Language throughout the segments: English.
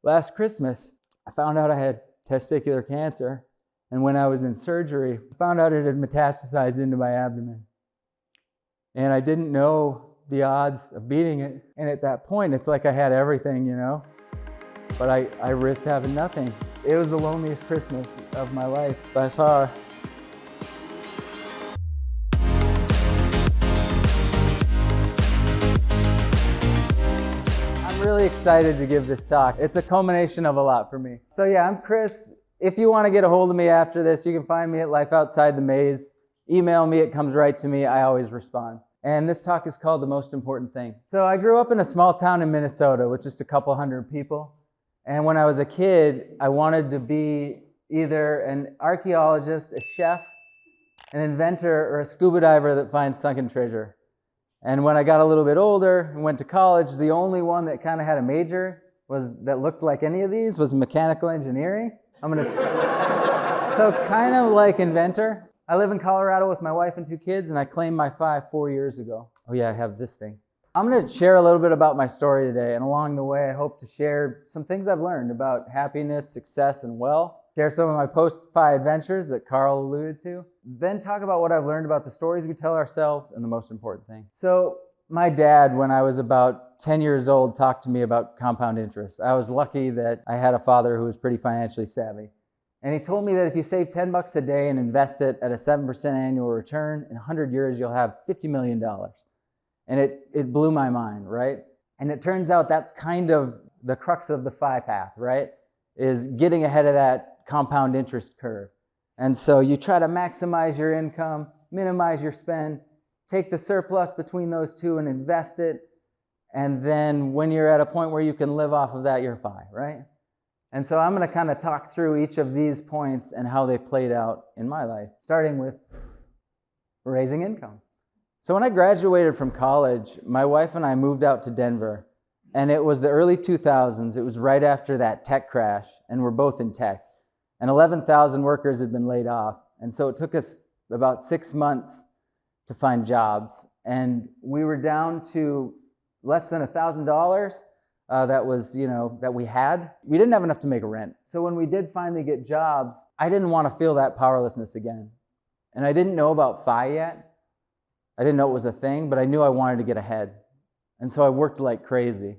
last Christmas, I found out I had testicular cancer. And when I was in surgery, I found out it had metastasized into my abdomen. And I didn't know the odds of beating it. And at that point, it's like I had everything, but I risked having nothing. It was the loneliest Christmas of my life by far. I'm really excited to give this talk. It's a culmination of a lot for me. So yeah, I'm Chris. If you want to get a hold of me after this, you can find me at Life Outside the Maze. Email me, it comes right to me. I always respond. And this talk is called The Most Important Thing. So I grew up in a small town in Minnesota with just a couple hundred people. And when I was a kid, I wanted to be either an archaeologist, a chef, an inventor, or a scuba diver that finds sunken treasure. And when I got a little bit older and went to college, the only one that kind of had a major that looked like any of these was mechanical engineering. So kind of like inventor. I live in Colorado with my wife and 2 kids, and I claimed my 4 years ago. Oh yeah, I have this thing. I'm going to share a little bit about my story today, and along the way, I hope to share some things I've learned about happiness, success, and wealth. Share some of my post-FI adventures that Carl alluded to. Then talk about what I've learned about the stories we tell ourselves and the most important thing. So my dad, when I was about 10 years old, talked to me about compound interest. I was lucky that I had a father who was pretty financially savvy. And he told me that if you save $10 a day and invest it at a 7% annual return, in 100 years you'll have $50 million. And it blew my mind, right? And it turns out that's kind of the crux of the FI path, right? Is getting ahead of that compound interest curve. And so you try to maximize your income, minimize your spend, take the surplus between those two and invest it. And then when you're at a point where you can live off of that, you're FI, right? And so I'm going to kind of talk through each of these points and how they played out in my life, starting with raising income. So when I graduated from college, my wife and I moved out to Denver, and it was the early 2000s. It was right after that tech crash, and we're both in tech. And 11,000 workers had been laid off. And so it took us about 6 months to find jobs. And we were down to less than $1,000. That we had. We didn't have enough to make a rent. So when we did finally get jobs, I didn't want to feel that powerlessness again. And I didn't know about FI yet. I didn't know it was a thing, but I knew I wanted to get ahead. And so I worked like crazy.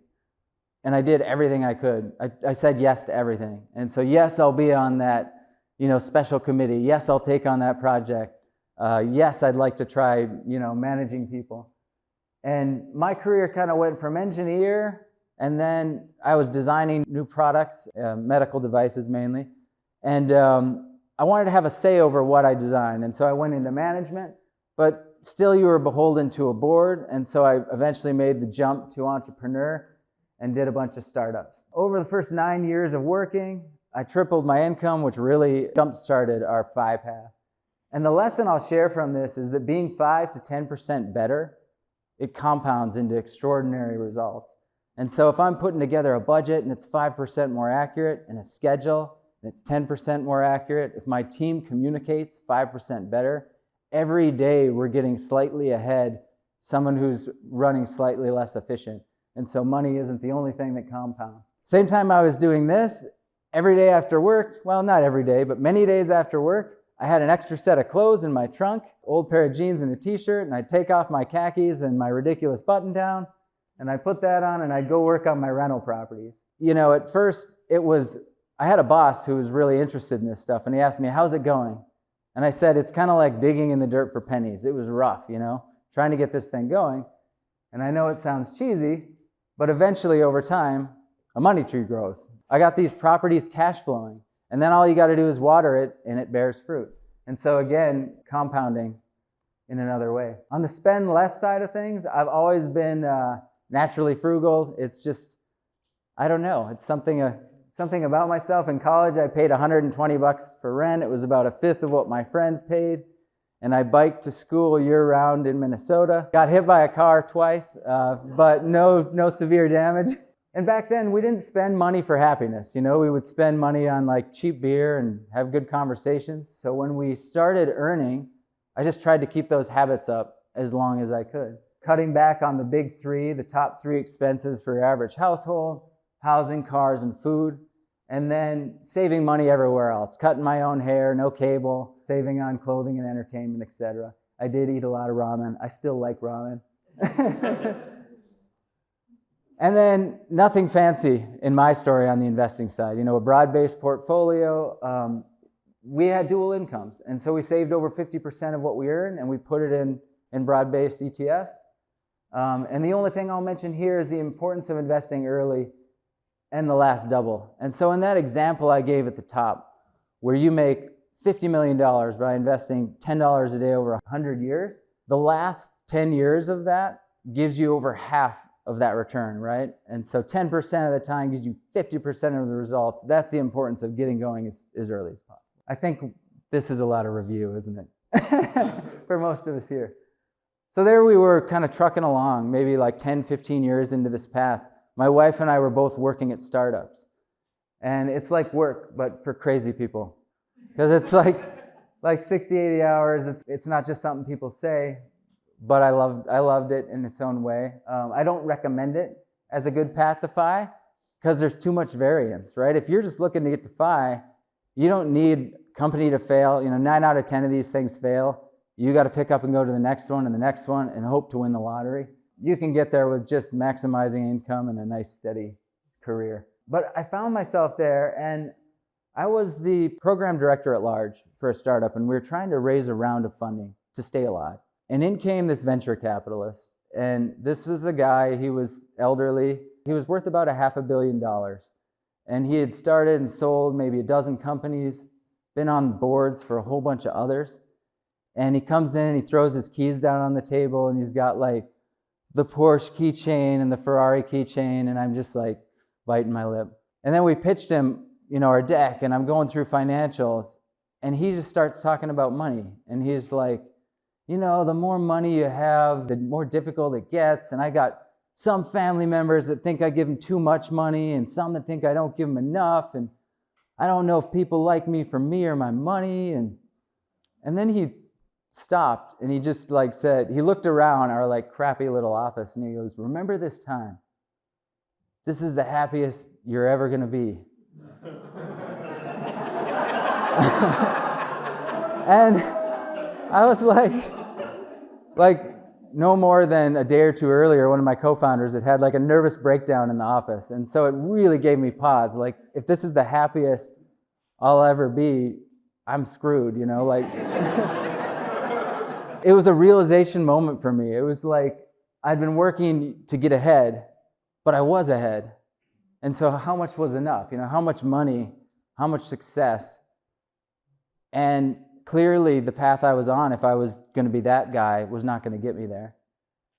And I did everything I could. I said yes to everything. And so yes, I'll be on that, special committee. Yes, I'll take on that project. Yes, I'd like to try, managing people. And my career kind of went from engineer. And then I was designing new products, medical devices mainly. And I wanted to have a say over what I designed. And so I went into management, but still you were beholden to a board. And so I eventually made the jump to entrepreneur and did a bunch of startups. Over the first 9 years of working, I tripled my income, which really jump-started our FI path. And the lesson I'll share from this is that being 5 to 10% better, it compounds into extraordinary results. And so if I'm putting together a budget and it's 5% more accurate, and a schedule and it's 10% more accurate, if my team communicates 5% better, every day we're getting slightly ahead someone who's running slightly less efficient. And so money isn't the only thing that compounds. Same time I was doing this, every day after work, well, not every day, but many days after work, I had an extra set of clothes in my trunk, old pair of jeans and a t-shirt, and I'd take off my khakis and my ridiculous button down, and I put that on and I'd go work on my rental properties. At first I had a boss who was really interested in this stuff, and he asked me, how's it going? And I said, it's kind of like digging in the dirt for pennies. It was rough, trying to get this thing going. And I know it sounds cheesy, but eventually over time, a money tree grows. I got these properties cash flowing, and then all you got to do is water it and it bears fruit. And so again, compounding in another way. On the spend less side of things, I've always been naturally frugal. It's just, I don't know. It's something about myself. In college, I paid $120 for rent. It was about a fifth of what my friends paid. And I biked to school year-round in Minnesota. Got hit by a car twice, but no severe damage. And back then, we didn't spend money for happiness. We would spend money on like cheap beer and have good conversations. So when we started earning, I just tried to keep those habits up as long as I could. Cutting back on the big three, the top 3 expenses for your average household, housing, cars, and food, and then saving money everywhere else, cutting my own hair, no cable, saving on clothing and entertainment, etc. I did eat a lot of ramen. I still like ramen. And then nothing fancy in my story on the investing side. You know, a broad-based portfolio. We had dual incomes, and so we saved over 50% of what we earned, and we put it in broad-based ETFs. And the only thing I'll mention here is the importance of investing early and the last double. And so in that example I gave at the top, where you make $50 million by investing $10 a day over 100 years, the last 10 years of that gives you over half of that return, right? And so 10% of the time gives you 50% of the results. That's the importance of getting going as early as possible. I think this is a lot of review, isn't it? For most of us here. So there we were kind of trucking along, maybe like 10, 15 years into this path. My wife and I were both working at startups. And it's like work, but for crazy people. Because it's like 60, 80 hours. It's not just something people say, but I loved it in its own way. I don't recommend it as a good path to FI because there's too much variance, right? If you're just looking to get to FI, you don't need company to fail. You know, 9 out of 10 of these things fail. You got to pick up and go to the next one and the next one and hope to win the lottery. You can get there with just maximizing income and a nice steady career. But I found myself there, and I was the program director at large for a startup, and we were trying to raise a round of funding to stay alive. And in came this venture capitalist, and this was a guy, he was elderly. He was worth about $500 million. And he had started and sold maybe a dozen companies, been on boards for a whole bunch of others. And he comes in and he throws his keys down on the table, and he's got like the Porsche keychain and the Ferrari keychain, and I'm just like biting my lip. And then we pitched him, you know, our deck, and I'm going through financials, and he just starts talking about money. And he's like, you know, the more money you have, the more difficult it gets. And I got some family members that think I give them too much money, and some that think I don't give them enough. And I don't know if people like me for me or my money. And then he stopped, and he just like said, he looked around our like crappy little office, and he goes, remember this time. This is the happiest you're ever going to be. And I was like no more than a day or two earlier, one of my co-founders had like a nervous breakdown in the office. And so it really gave me pause. Like, if this is the happiest I'll ever be, I'm screwed, you know, like. It was a realization moment for me. It was like I'd been working to get ahead, but I was ahead. And so how much was enough? You know, how much money, how much success? And clearly the path I was on, if I was going to be that guy, was not going to get me there.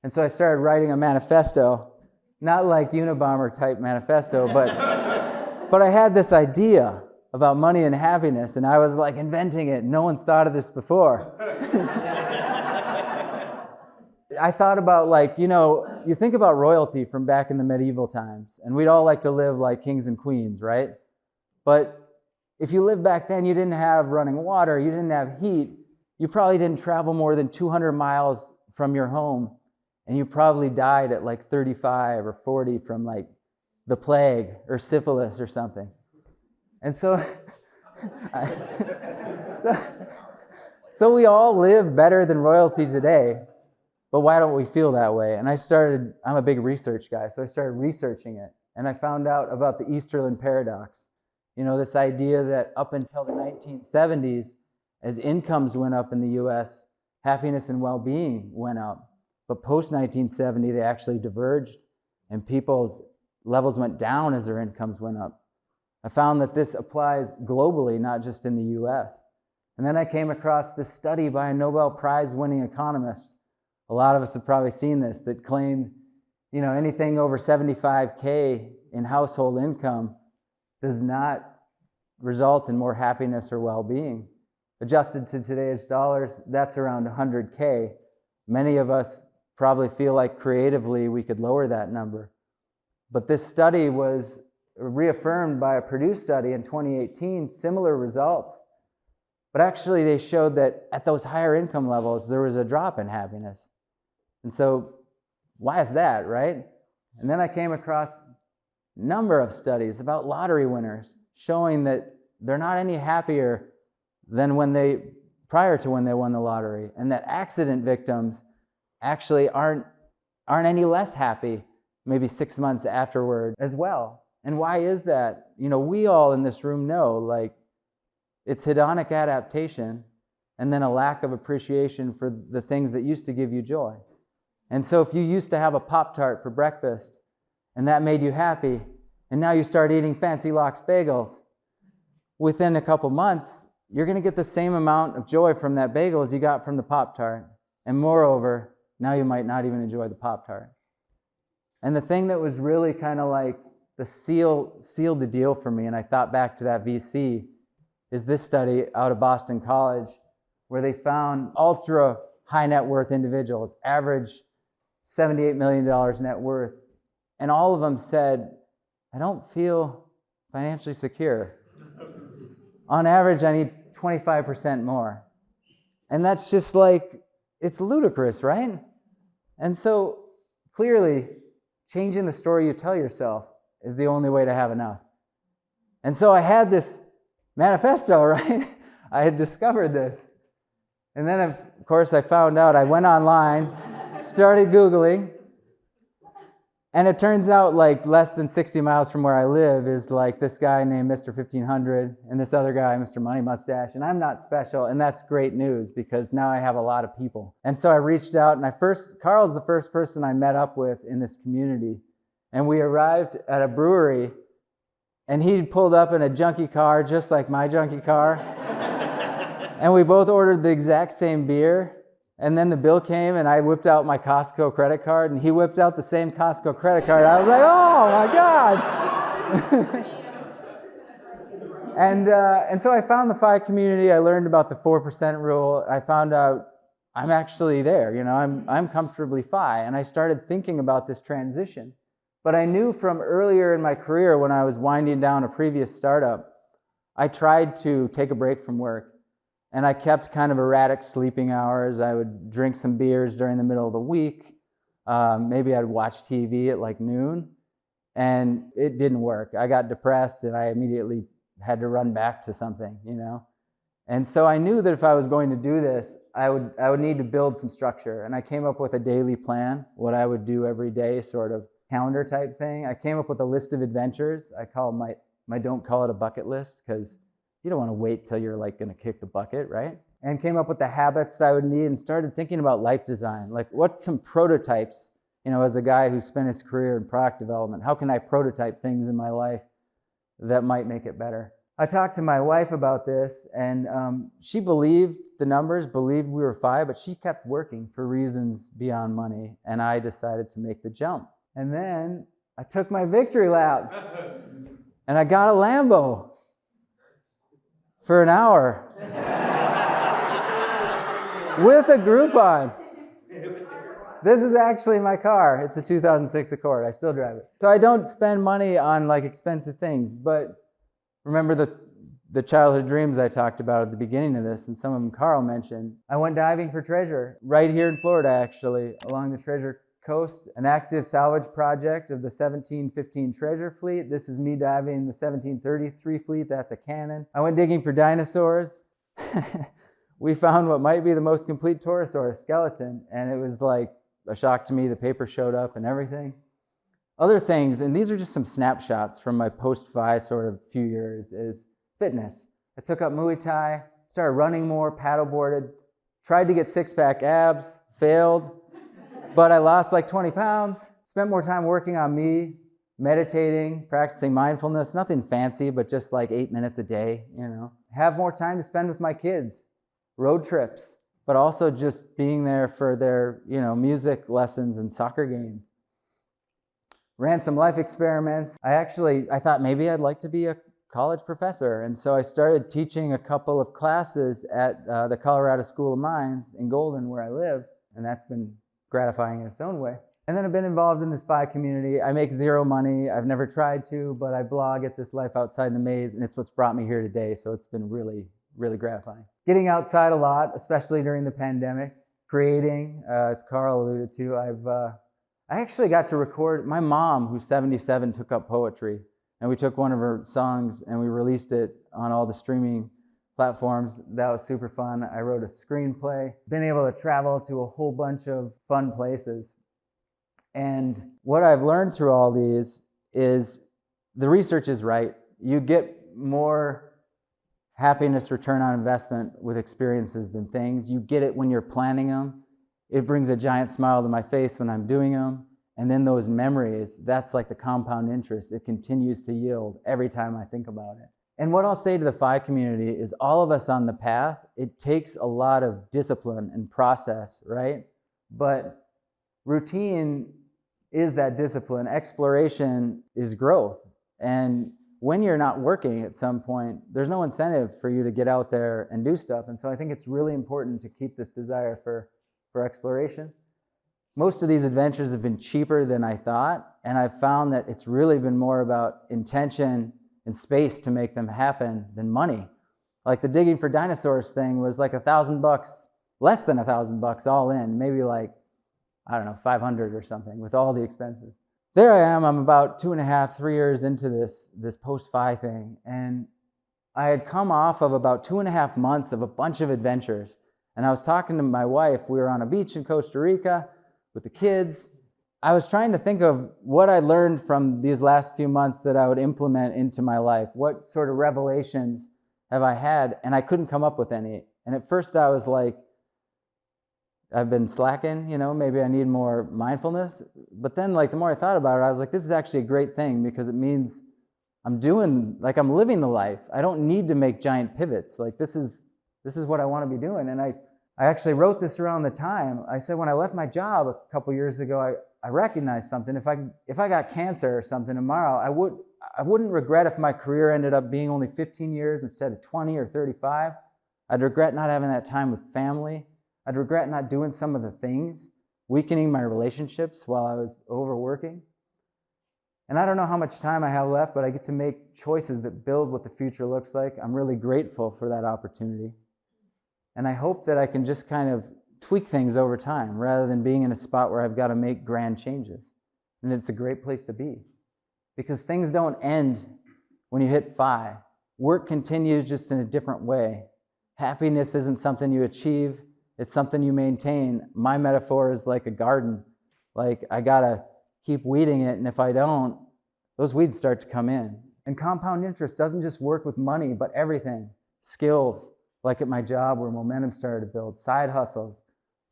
And so I started writing a manifesto, not like Unabomber type manifesto, but I had this idea about money and happiness, and I was like inventing it. No one's thought of this before. I thought about, like, you know, you think about royalty from back in the medieval times, and we'd all like to live like kings and queens, right? But if you lived back then, you didn't have running water, you didn't have heat, you probably didn't travel more than 200 miles from your home, and you probably died at like 35 or 40 from like the plague or syphilis or something. And so, so we all live better than royalty today. But why don't we feel that way? And I'm a big research guy, so I started researching it. And I found out about the Easterlin paradox. You know, this idea that up until the 1970s, as incomes went up in the US, happiness and well-being went up. But post-1970, they actually diverged, and people's levels went down as their incomes went up. I found that this applies globally, not just in the US. And then I came across this study by a Nobel Prize-winning economist. A lot of us have probably seen this, that claimed, you know, anything over 75K in household income does not result in more happiness or well-being. Adjusted to today's dollars, that's around 100K. Many of us probably feel like creatively we could lower that number. But this study was reaffirmed by a Purdue study in 2018, similar results. But actually they showed that at those higher income levels, there was a drop in happiness. And so why is that, right? And then I came across number of studies about lottery winners showing that they're not any happier than prior to when they won the lottery, and that accident victims actually aren't any less happy maybe 6 months afterward as well. And why is that? We all in this room know, like, it's hedonic adaptation and then a lack of appreciation for the things that used to give you joy. And so if you used to have a Pop-Tart for breakfast and that made you happy, and now you start eating Fancy Locks bagels, within a couple months, you're going to get the same amount of joy from that bagel as you got from the Pop-Tart. And moreover, now you might not even enjoy the Pop-Tart. And the thing that was really kind of like the sealed the deal for me, and I thought back to that VC, is this study out of Boston College where they found ultra high net worth individuals, average $78 million net worth, and all of them said, I don't feel financially secure. On average, I need 25% more. And that's just like, it's ludicrous, right? And so clearly, changing the story you tell yourself is the only way to have enough. And so I had this manifesto, right? I had discovered this. And then, of course, I found out, I went online, started Googling, and it turns out like less than 60 miles from where I live is like this guy named Mr. 1500 and this other guy, Mr. Money Mustache, and I'm not special, and that's great news because now I have a lot of people. And so I reached out, and Carl's the first person I met up with in this community, and we arrived at a brewery, and he pulled up in a junky car just like my junky car, and we both ordered the exact same beer. And then the bill came, and I whipped out my Costco credit card, and he whipped out the same Costco credit card. I was like, oh my God. And so I found the FI community. I learned about the 4% rule. I found out I'm actually there. I'm comfortably FI. And I started thinking about this transition. But I knew from earlier in my career when I was winding down a previous startup, I tried to take a break from work. And I kept kind of erratic sleeping hours. I would drink some beers during the middle of the week. Maybe I'd watch TV at like noon. And it didn't work. I got depressed and I immediately had to run back to something, And so I knew that if I was going to do this, I would need to build some structure. And I came up with a daily plan, what I would do every day, sort of calendar type thing. I came up with a list of adventures. I call my don't call it a bucket list because you don't want to wait till you're like going to kick the bucket, right? And came up with the habits that I would need and started thinking about life design. Like, what's some prototypes, as a guy who spent his career in product development, how can I prototype things in my life that might make it better? I talked to my wife about this, and she believed the numbers, believed we were FI, but she kept working for reasons beyond money, and I decided to make the jump. And then I took my victory lap, and I got a Lambo. For an hour with a Groupon. This is actually my car. It's a 2006 Accord. I still drive it. So I don't spend money on like expensive things, but remember the childhood dreams I talked about at the beginning of this, and some of them Carl mentioned. I went diving for treasure right here in Florida, actually, along the Treasure Coast, an active salvage project of the 1715 treasure fleet. This is me diving the 1733 fleet. That's a cannon. I went digging for dinosaurs. We found what might be the most complete Torosaurus skeleton, and it was like a shock to me. The paper showed up and everything. Other things, and these are just some snapshots from my post-FI sort of few years, is fitness. I took up Muay Thai, started running more, paddleboarded, tried to get six-pack abs, failed. But I lost like 20 pounds, spent more time working on me, meditating, practicing mindfulness, nothing fancy, but just like 8 minutes a day, Have more time to spend with my kids, road trips, but also just being there for their, music lessons and soccer games. Ran some life experiments. I thought maybe I'd like to be a college professor. And so I started teaching a couple of classes at the Colorado School of Mines in Golden, where I live, and that's been gratifying in its own way. And then I've been involved in this FI community. I make zero money. I've never tried to, but I blog at this Life Outside the Maze, and it's what's brought me here today, so it's been really, really gratifying. Getting outside a lot, especially during the pandemic. Creating, as Carl alluded to, I actually got to record, my mom, who's 77, took up poetry, and we took one of her songs and we released it on all the streaming platforms. That was super fun. I wrote a screenplay, been able to travel to a whole bunch of fun places. And what I've learned through all these is the research is right. You get more happiness return on investment with experiences than things. You get it when you're planning them. It brings a giant smile to my face when I'm doing them. And then those memories, that's like the compound interest. It continues to yield every time I think about it. And what I'll say to the FI community is all of us on the path, it takes a lot of discipline and process, right? But routine is that discipline. Exploration is growth. And when you're not working at some point, there's no incentive for you to get out there and do stuff. And so I think it's really important to keep this desire for exploration. Most of these adventures have been cheaper than I thought, and I've found that it's really been more about intention and space to make them happen than money. Like the digging for dinosaurs thing was like $1,000, less than $1,000 all in, maybe like, I don't know, 500 or something with all the expenses. There I am, I'm about 2.5, 3 years into this post-FI thing, and I had come off of about 2.5 months of a bunch of adventures, and I was talking to my wife. We were on a beach in Costa Rica with the kids. I was trying to think of what I learned from these last few months that I would implement into my life. What sort of revelations have I had? And I couldn't come up with any. And at first I was like, I've been slacking, maybe I need more mindfulness. But then the more I thought about it, I was like, this is actually a great thing because it means I'm living the life. I don't need to make giant pivots. This is what I want to be doing. And I actually wrote this around the time. I said when I left my job a couple years ago, I recognized something. If I got cancer or something tomorrow, I wouldn't regret if my career ended up being only 15 years instead of 20 or 35. I'd regret not having that time with family. I'd regret not doing some of the things, weakening my relationships while I was overworking. And I don't know how much time I have left, but I get to make choices that build what the future looks like. I'm really grateful for that opportunity. And I hope that I can just kind of tweak things over time rather than being in a spot where I've got to make grand changes. And it's a great place to be because things don't end when you hit FI. Work continues just in a different way. Happiness isn't something you achieve. It's something you maintain. My metaphor is like a garden. I gotta keep weeding it, and if I don't, those weeds start to come in. And compound interest doesn't just work with money, but everything. Skills, like at my job where momentum started to build. Side hustles,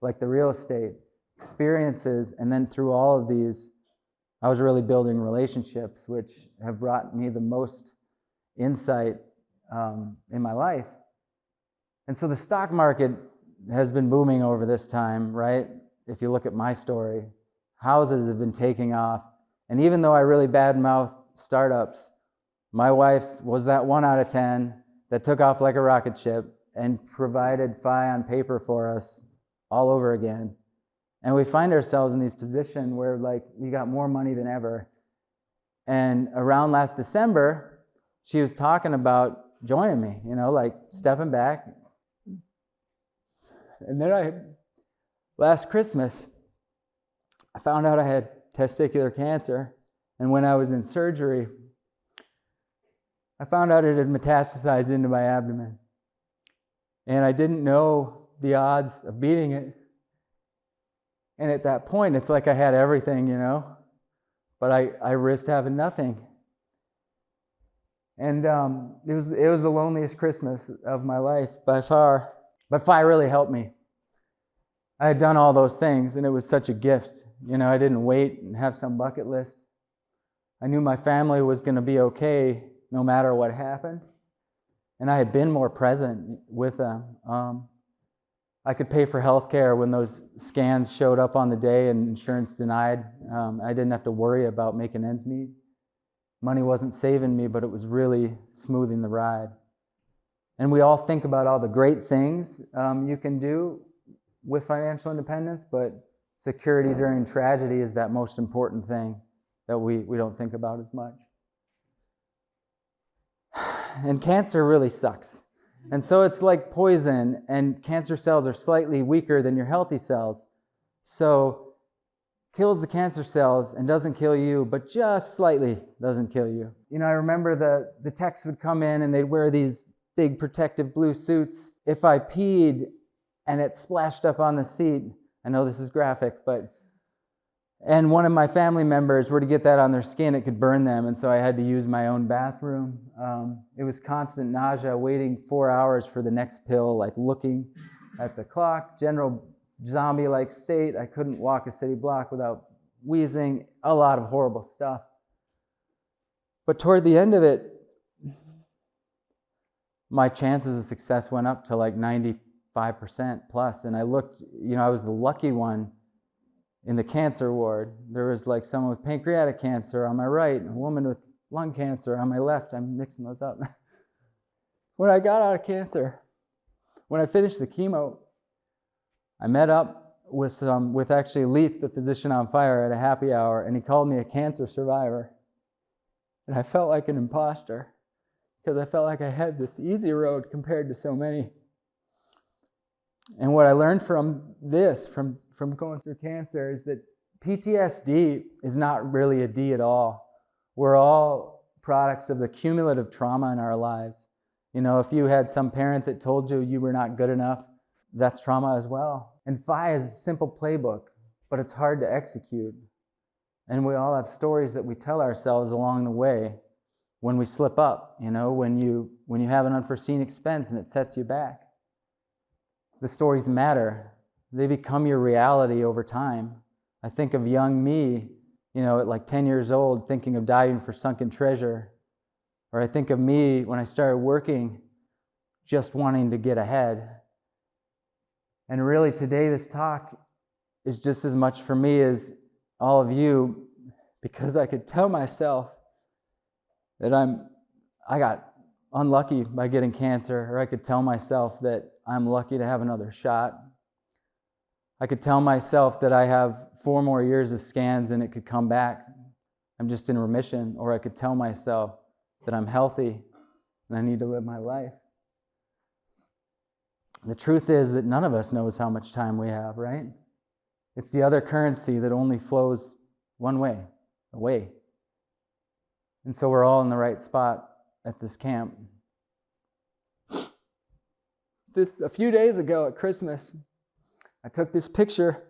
like the real estate. Experiences, and then through all of these, I was really building relationships, which have brought me the most insight in my life. And so the stock market has been booming over this time, right? If you look at my story, houses have been taking off. And even though I really badmouthed startups, my wife was that 1 out of 10 that took off like a rocket ship and provided FI on paper for us all over again. And we find ourselves in these positions where we got more money than ever. And around last December, she was talking about joining me, stepping back. And then last Christmas, I found out I had testicular cancer. And when I was in surgery, I found out it had metastasized into my abdomen. And I didn't know the odds of beating it. And at that point, it's like I had everything, but I risked having nothing. And it was the loneliest Christmas of my life by far. But FI really helped me. I had done all those things, and it was such a gift. I didn't wait and have some bucket list. I knew my family was going to be okay no matter what happened. And I had been more present with them. I could pay for health care when those scans showed up on the day and insurance denied. I didn't have to worry about making ends meet. Money wasn't saving me, but it was really smoothing the ride. And we all think about all the great things you can do with financial independence, but security during tragedy is that most important thing that we don't think about as much. And cancer really sucks. And so it's like poison, and cancer cells are slightly weaker than your healthy cells. So kills the cancer cells and doesn't kill you, but just slightly doesn't kill you. You know, I remember the techs would come in and they'd wear these big protective blue suits. If I peed and it splashed up on the seat, I know this is graphic, and one of my family members were to get that on their skin, it could burn them, and so I had to use my own bathroom. It was constant nausea, waiting 4 hours for the next pill, like looking at the clock, general zombie-like state. I couldn't walk a city block without wheezing, a lot of horrible stuff. But toward the end of it, my chances of success went up to like 95% plus, and I looked, you know, I was the lucky one in the cancer ward. There was like someone with pancreatic cancer on my right, and a woman with lung cancer on my left. I'm mixing those up. When I got out of cancer, when I finished the chemo, I met up with actually Leaf, the physician on fire, at a happy hour, and he called me a cancer survivor. And I felt like an imposter because I felt like I had this easy road compared to so many. And what I learned from this, from going through cancer, is that PTSD is not really a D at all. We're all products of the cumulative trauma in our lives. You know, if you had some parent that told you you were not good enough, that's trauma as well. And FI is a simple playbook, but it's hard to execute. And we all have stories that we tell ourselves along the way when we slip up, you know, when you have an unforeseen expense and it sets you back. The stories matter. They become your reality over time. I think of young me, you know, at like 10 years old, thinking of diving for sunken treasure. Or I think of me when I started working, just wanting to get ahead. And really today, this talk is just as much for me as all of you, because I could tell myself that I got unlucky by getting cancer, or I could tell myself that I'm lucky to have another shot. I could tell myself that I have 4 more years of scans and it could come back. I'm just in remission. Or I could tell myself that I'm healthy and I need to live my life. The truth is that none of us knows how much time we have, right? It's the other currency that only flows one way, away. And so we're all in the right spot at this camp. A few days ago at Christmas, I took this picture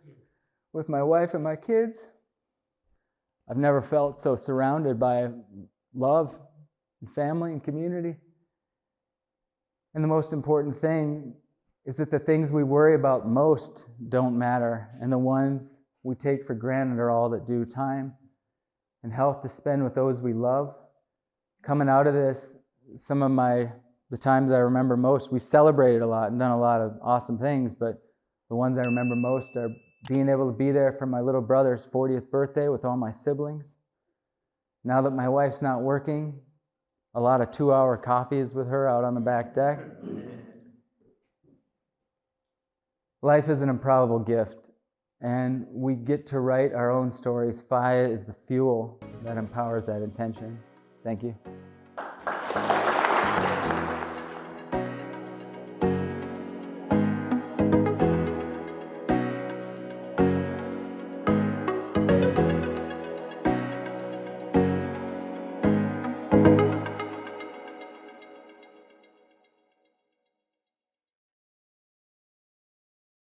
with my wife and my kids. I've never felt so surrounded by love and family and community. And the most important thing is that the things we worry about most don't matter, and the ones we take for granted are all that do. Time and health to spend with those we love. Coming out of this, some of the times I remember most, we've celebrated a lot and done a lot of awesome things, but the ones I remember most are being able to be there for my little brother's 40th birthday with all my siblings. Now that my wife's not working, a lot of 2-hour coffees with her out on the back deck. Life is an improbable gift, and we get to write our own stories. FI is the fuel that empowers that intention. Thank you.